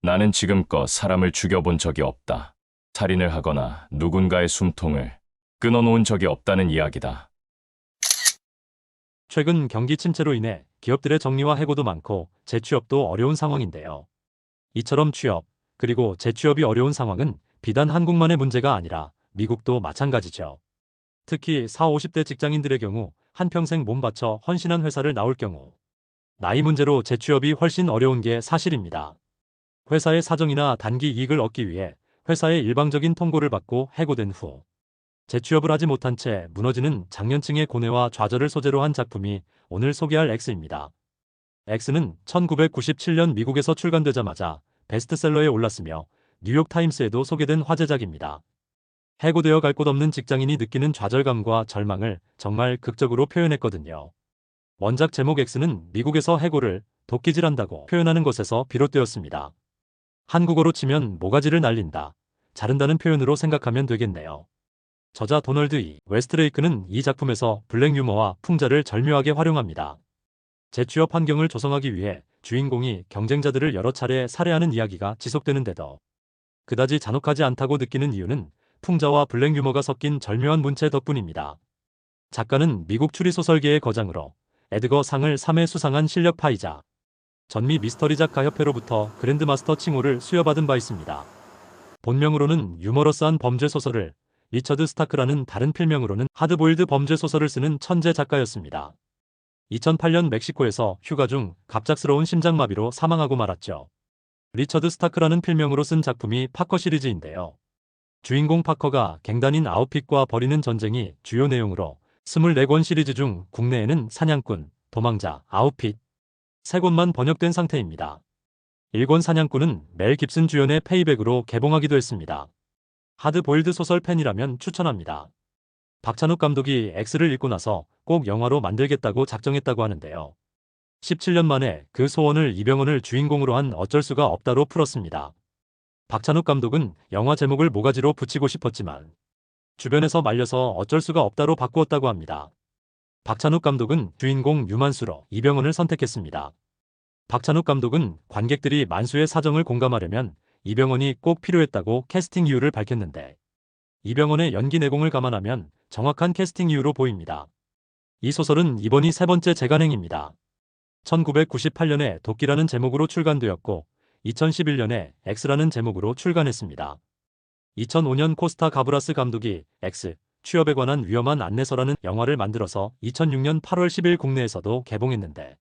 나는 지금껏 사람을 죽여본 적이 없다. 살인을 하거나 누군가의 숨통을 끊어놓은 적이 없다는 이야기다. 최근 경기 침체로 인해 기업들의 정리와 해고도 많고 재취업도 어려운 상황인데요. 이처럼 취업, 그리고 재취업이 어려운 상황은 비단 한국만의 문제가 아니라 미국도 마찬가지죠. 특히 40, 50대 직장인들의 경우 한평생 몸 바쳐 헌신한 회사를 나올 경우 나이 문제로 재취업이 훨씬 어려운 게 사실입니다. 회사의 사정이나 단기 이익을 얻기 위해 회사의 일방적인 통고를 받고 해고된 후 재취업을 하지 못한 채 무너지는 장년층의 고뇌와 좌절을 소재로 한 작품이 오늘 소개할 X입니다. X는 1997년 미국에서 출간되자마자 베스트셀러에 올랐으며 뉴욕타임스에도 소개된 화제작입니다. 해고되어 갈 곳 없는 직장인이 느끼는 좌절감과 절망을 정말 극적으로 표현했거든요. 원작 제목 X는 미국에서 해고를 도끼질한다고 표현하는 것에서 비롯되었습니다. 한국어로 치면 모가지를 날린다, 자른다는 표현으로 생각하면 되겠네요. 저자 도널드 E. 웨스트레이크는 이 작품에서 블랙 유머와 풍자를 절묘하게 활용합니다. 재취업 환경을 조성하기 위해 주인공이 경쟁자들을 여러 차례 살해하는 이야기가 지속되는데도 그다지 잔혹하지 않다고 느끼는 이유는 풍자와 블랙 유머가 섞인 절묘한 문체 덕분입니다. 작가는 미국 추리소설계의 거장으로 에드거 상을 3회 수상한 실력파이자 전미 미스터리 작가 협회로부터 그랜드마스터 칭호를 수여받은 바 있습니다. 본명으로는 유머러스한 범죄 소설을, 리처드 스타크라는 다른 필명으로는 하드보일드 범죄 소설을 쓰는 천재 작가였습니다. 2008년 멕시코에서 휴가 중 갑작스러운 심장마비로 사망하고 말았죠. 리처드 스타크라는 필명으로 쓴 작품이 파커 시리즈인데요. 주인공 파커가 갱단인 아웃핏과 벌이는 전쟁이 주요 내용으로 24권 시리즈 중 국내에는 사냥꾼, 도망자, 아웃핏 3권만 번역된 상태입니다. 1권 사냥꾼은 멜 깁슨 주연의 페이백으로 개봉하기도 했습니다. 하드보일드 소설 팬이라면 추천합니다. 박찬욱 감독이 X를 읽고 나서 꼭 영화로 만들겠다고 작정했다고 하는데요. 17년 만에 그 소원을 이병헌을 주인공으로 한 어쩔 수가 없다로 풀었습니다. 박찬욱 감독은 영화 제목을 모가지로 붙이고 싶었지만 주변에서 말려서 어쩔 수가 없다로 바꾸었다고 합니다. 박찬욱 감독은 주인공 유만수로 이병헌을 선택했습니다. 박찬욱 감독은 관객들이 만수의 사정을 공감하려면 이병헌이 꼭 필요했다고 캐스팅 이유를 밝혔는데 이병헌의 연기 내공을 감안하면 정확한 캐스팅 이유로 보입니다. 이 소설은 이번이 세 번째 재간행입니다. 1998년에 도끼라는 제목으로 출간되었고 2011년에 X라는 제목으로 출간했습니다. 2005년 코스타 가브라스 감독이 X, 취업에 관한 위험한 안내서라는 영화를 만들어서 2006년 8월 10일 국내에서도 개봉했는데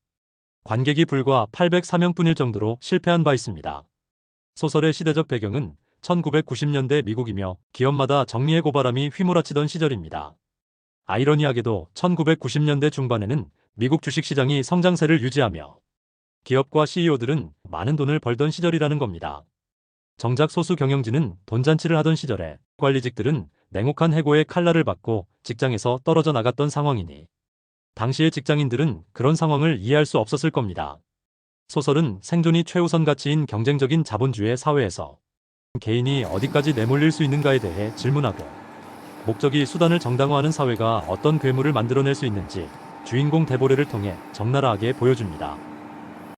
관객이 불과 804명뿐일 정도로 실패한 바 있습니다. 소설의 시대적 배경은 1990년대 미국이며 기업마다 정리해 고바람이 휘몰아치던 시절입니다. 아이러니하게도 1990년대 중반에는 미국 주식시장이 성장세를 유지하며 기업과 CEO들은 많은 돈을 벌던 시절이라는 겁니다. 정작 소수 경영진은 돈잔치를 하던 시절에 관리직들은 냉혹한 해고의 칼날을 받고 직장에서 떨어져 나갔던 상황이니 당시의 직장인들은 그런 상황을 이해할 수 없었을 겁니다. 소설은 생존이 최우선 가치인 경쟁적인 자본주의 사회에서 개인이 어디까지 내몰릴 수 있는가에 대해 질문하고 목적이 수단을 정당화하는 사회가 어떤 괴물을 만들어낼 수 있는지 주인공 데보레를 통해 적나라하게 보여줍니다.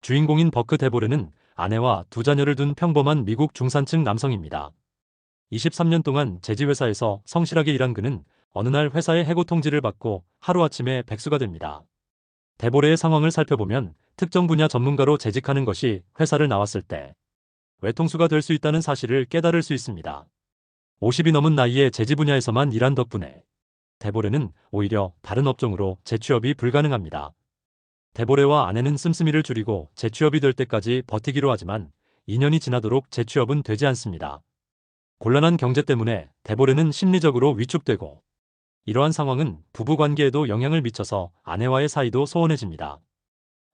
주인공인 버크 데보레는 아내와 두 자녀를 둔 평범한 미국 중산층 남성입니다. 23년 동안 제지회사에서 성실하게 일한 그는 어느 날 회사의 해고 통지를 받고 하루아침에 백수가 됩니다. 데보레의 상황을 살펴보면 특정 분야 전문가로 재직하는 것이 회사를 나왔을 때 외통수가 될 수 있다는 사실을 깨달을 수 있습니다. 50이 넘은 나이에 제지 분야에서만 일한 덕분에 데보레는 오히려 다른 업종으로 재취업이 불가능합니다. 데보레와 아내는 씀씀이를 줄이고 재취업이 될 때까지 버티기로 하지만 2년이 지나도록 재취업은 되지 않습니다. 곤란한 경제 때문에 데보레는 심리적으로 위축되고 이러한 상황은 부부관계에도 영향을 미쳐서 아내와의 사이도 소원해집니다.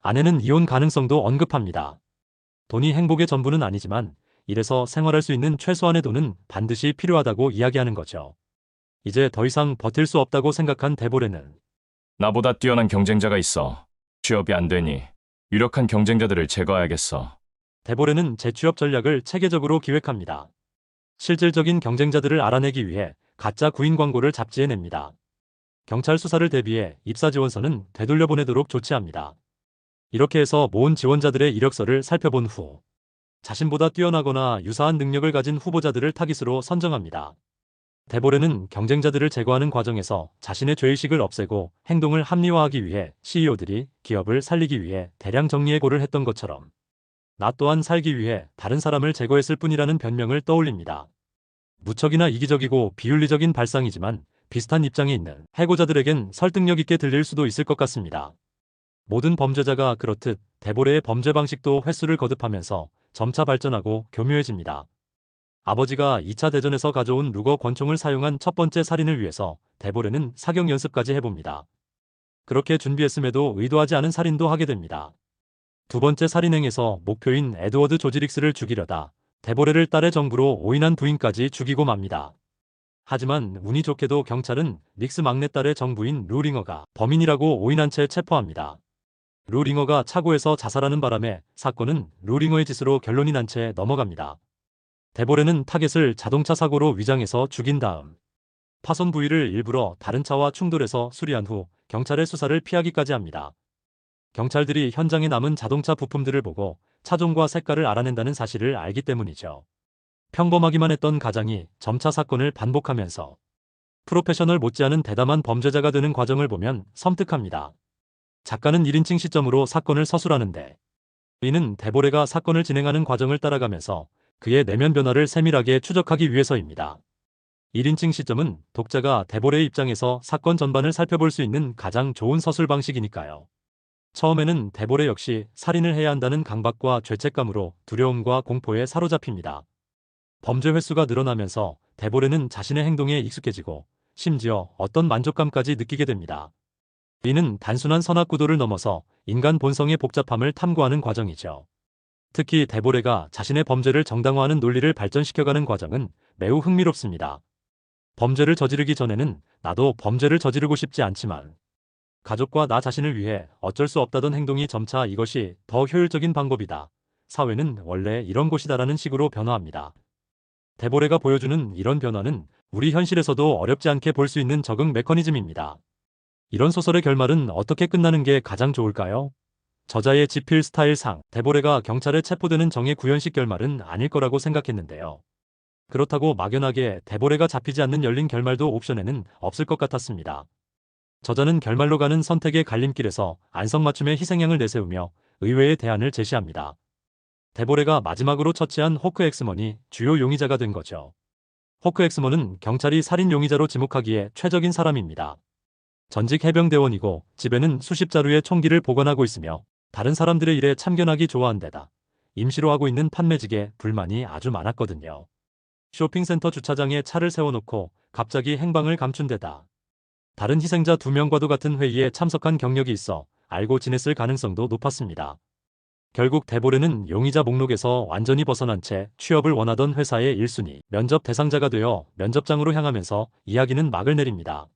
아내는 이혼 가능성도 언급합니다. 돈이 행복의 전부는 아니지만 이래서 생활할 수 있는 최소한의 돈은 반드시 필요하다고 이야기하는 거죠. 이제 더 이상 버틸 수 없다고 생각한 데보레는 나보다 뛰어난 경쟁자가 있어. 취업이 안 되니 유력한 경쟁자들을 제거해야겠어. 데보레는 재취업 전략을 체계적으로 기획합니다. 실질적인 경쟁자들을 알아내기 위해 가짜 구인 광고를 잡지에 냅니다. 경찰 수사를 대비해 입사 지원서는 되돌려보내도록 조치합니다. 이렇게 해서 모은 지원자들의 이력서를 살펴본 후 자신보다 뛰어나거나 유사한 능력을 가진 후보자들을 타깃으로 선정합니다. 데보레는 경쟁자들을 제거하는 과정에서 자신의 죄의식을 없애고 행동을 합리화하기 위해 CEO들이 기업을 살리기 위해 대량 정리해고를 했던 것처럼 나 또한 살기 위해 다른 사람을 제거했을 뿐이라는 변명을 떠올립니다. 무척이나 이기적이고 비윤리적인 발상이지만 비슷한 입장에 있는 해고자들에겐 설득력 있게 들릴 수도 있을 것 같습니다. 모든 범죄자가 그렇듯 데보레의 범죄 방식도 횟수를 거듭하면서 점차 발전하고 교묘해집니다. 아버지가 2차 대전에서 가져온 루거 권총을 사용한 첫 번째 살인을 위해서 데보레는 사격 연습까지 해봅니다. 그렇게 준비했음에도 의도하지 않은 살인도 하게 됩니다. 두 번째 살인행에서 목표인 에드워드 조지릭스를 죽이려다 데보레를 딸의 정부로 오인한 부인까지 죽이고 맙니다. 하지만 운이 좋게도 경찰은 닉스 막내딸의 정부인 루링어가 범인이라고 오인한 채 체포합니다. 루링어가 차고에서 자살하는 바람에 사건은 루링어의 짓으로 결론이 난 채 넘어갑니다. 데보레는 타겟을 자동차 사고로 위장해서 죽인 다음 파손 부위를 일부러 다른 차와 충돌해서 수리한 후 경찰의 수사를 피하기까지 합니다. 경찰들이 현장에 남은 자동차 부품들을 보고 차종과 색깔을 알아낸다는 사실을 알기 때문이죠. 평범하기만 했던 가장이 점차 사건을 반복하면서 프로페셔널 못지않은 대담한 범죄자가 되는 과정을 보면 섬뜩합니다. 작가는 1인칭 시점으로 사건을 서술하는데 이는 데보레가 사건을 진행하는 과정을 따라가면서 그의 내면 변화를 세밀하게 추적하기 위해서입니다. 1인칭 시점은 독자가 데보레의 입장에서 사건 전반을 살펴볼 수 있는 가장 좋은 서술 방식이니까요. 처음에는 데보레 역시 살인을 해야 한다는 강박과 죄책감으로 두려움과 공포에 사로잡힙니다. 범죄 횟수가 늘어나면서 데보레는 자신의 행동에 익숙해지고 심지어 어떤 만족감까지 느끼게 됩니다. 이는 단순한 선악구도를 넘어서 인간 본성의 복잡함을 탐구하는 과정이죠. 특히 데보레가 자신의 범죄를 정당화하는 논리를 발전시켜가는 과정은 매우 흥미롭습니다. 범죄를 저지르기 전에는 나도 범죄를 저지르고 싶지 않지만 가족과 나 자신을 위해 어쩔 수 없다던 행동이 점차 이것이 더 효율적인 방법이다. 사회는 원래 이런 곳이다라는 식으로 변화합니다. 데보레가 보여주는 이런 변화는 우리 현실에서도 어렵지 않게 볼 수 있는 적응 메커니즘입니다. 이런 소설의 결말은 어떻게 끝나는 게 가장 좋을까요? 저자의 지필 스타일상 데보레가 경찰에 체포되는 정의 구현식 결말은 아닐 거라고 생각했는데요. 그렇다고 막연하게 데보레가 잡히지 않는 열린 결말도 옵션에는 없을 것 같았습니다. 저자는 결말로 가는 선택의 갈림길에서 안성맞춤의 희생양을 내세우며 의외의 대안을 제시합니다. 데보레가 마지막으로 처치한 호크 엑스먼이 주요 용의자가 된 거죠. 호크 엑스먼은 경찰이 살인 용의자로 지목하기에 최적인 사람입니다. 전직 해병대원이고 집에는 수십 자루의 총기를 보관하고 있으며 다른 사람들의 일에 참견하기 좋아한 데다 임시로 하고 있는 판매직에 불만이 아주 많았거든요. 쇼핑센터 주차장에 차를 세워놓고 갑자기 행방을 감춘 데다 다른 희생자 2명과도 같은 회의에 참석한 경력이 있어 알고 지냈을 가능성도 높았습니다. 결국 데보레는 용의자 목록에서 완전히 벗어난 채 취업을 원하던 회사의 1순위 면접 대상자가 되어 면접장으로 향하면서 이야기는 막을 내립니다.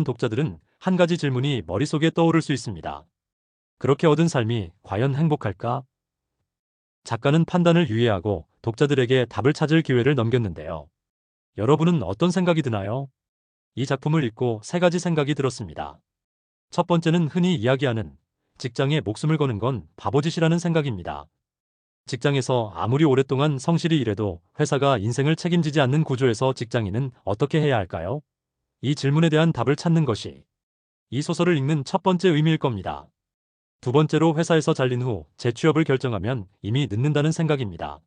독자들은 한 가지 질문이 머릿속에 떠오를 수 있습니다. 그렇게 얻은 삶이 과연 행복할까? 작가는 판단을 유예하고 독자들에게 답을 찾을 기회를 넘겼는데요. 여러분은 어떤 생각이 드나요? 이 작품을 읽고 3가지 생각이 들었습니다. 첫 번째는 흔히 이야기하는 직장에 목숨을 거는 건 바보짓이라는 생각입니다. 직장에서 아무리 오랫동안 성실히 일해도 회사가 인생을 책임지지 않는 구조에서 직장인은 어떻게 해야 할까요? 이 질문에 대한 답을 찾는 것이 이 소설을 읽는 첫 번째 의미일 겁니다. 두 번째로 회사에서 잘린 후 재취업을 결정하면 이미 늦는다는 생각입니다.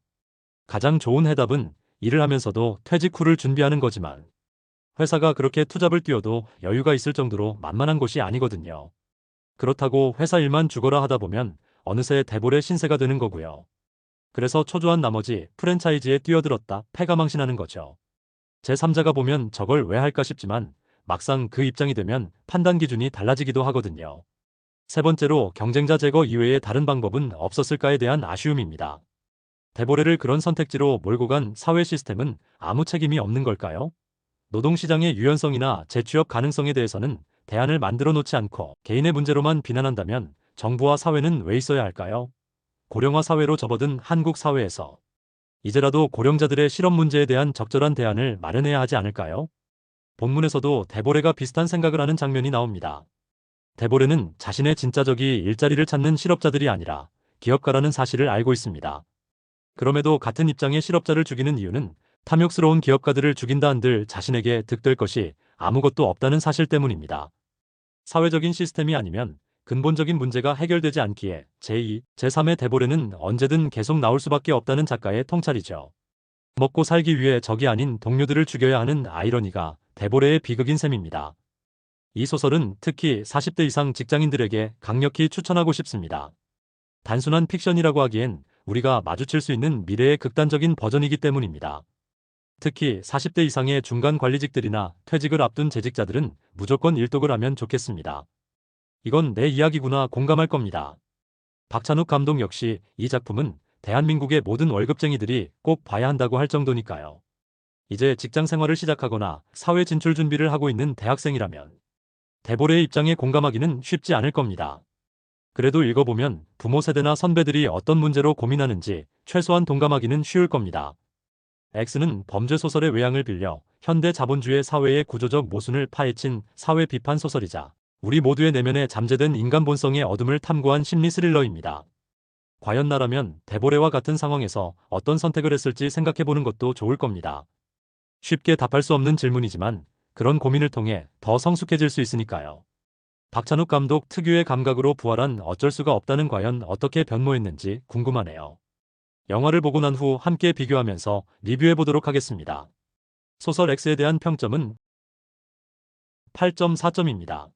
가장 좋은 해답은 일을 하면서도 퇴직 후를 준비하는 거지만 회사가 그렇게 투잡을 뛰어도 여유가 있을 정도로 만만한 곳이 아니거든요. 그렇다고 회사 일만 죽어라 하다 보면 어느새 데보레 신세가 되는 거고요. 그래서 초조한 나머지 프랜차이즈에 뛰어들었다 패가망신하는 거죠. 제3자가 보면 저걸 왜 할까 싶지만 막상 그 입장이 되면 판단 기준이 달라지기도 하거든요. 세 번째로 경쟁자 제거 이외에 다른 방법은 없었을까에 대한 아쉬움입니다. 데보레를 그런 선택지로 몰고 간 사회 시스템은 아무 책임이 없는 걸까요? 노동시장의 유연성이나 재취업 가능성에 대해서는 대안을 만들어 놓지 않고 개인의 문제로만 비난한다면 정부와 사회는 왜 있어야 할까요? 고령화 사회로 접어든 한국 사회에서 이제라도 고령자들의 실업 문제에 대한 적절한 대안을 마련해야 하지 않을까요? 본문에서도 데보레가 비슷한 생각을 하는 장면이 나옵니다. 데보레는 자신의 진짜 적이 일자리를 찾는 실업자들이 아니라 기업가라는 사실을 알고 있습니다. 그럼에도 같은 입장의 실업자를 죽이는 이유는 탐욕스러운 기업가들을 죽인다 한들 자신에게 득될 것이 아무것도 없다는 사실 때문입니다. 사회적인 시스템이 아니면 근본적인 문제가 해결되지 않기에 제2, 제3의 대보레는 언제든 계속 나올 수밖에 없다는 작가의 통찰이죠. 먹고 살기 위해 적이 아닌 동료들을 죽여야 하는 아이러니가 대보레의 비극인 셈입니다. 이 소설은 특히 40대 이상 직장인들에게 강력히 추천하고 싶습니다. 단순한 픽션이라고 하기엔 우리가 마주칠 수 있는 미래의 극단적인 버전이기 때문입니다. 특히 40대 이상의 중간 관리직들이나 퇴직을 앞둔 재직자들은 무조건 일독을 하면 좋겠습니다. 이건 내 이야기구나 공감할 겁니다. 박찬욱 감독 역시 이 작품은 대한민국의 모든 월급쟁이들이 꼭 봐야 한다고 할 정도니까요. 이제 직장 생활을 시작하거나 사회 진출 준비를 하고 있는 대학생이라면 대보레의 입장에 공감하기는 쉽지 않을 겁니다. 그래도 읽어보면 부모 세대나 선배들이 어떤 문제로 고민하는지 최소한 동감하기는 쉬울 겁니다. X는 범죄 소설의 외양을 빌려 현대 자본주의 사회의 구조적 모순을 파헤친 사회 비판 소설이자 우리 모두의 내면에 잠재된 인간 본성의 어둠을 탐구한 심리 스릴러입니다. 과연 나라면 대보레와 같은 상황에서 어떤 선택을 했을지 생각해보는 것도 좋을 겁니다. 쉽게 답할 수 없는 질문이지만 그런 고민을 통해 더 성숙해질 수 있으니까요. 박찬욱 감독 특유의 감각으로 부활한 어쩔 수가 없다는 과연 어떻게 변모했는지 궁금하네요. 영화를 보고 난 후 함께 비교하면서 리뷰해보도록 하겠습니다. 소설 X에 대한 평점은 8.4점입니다.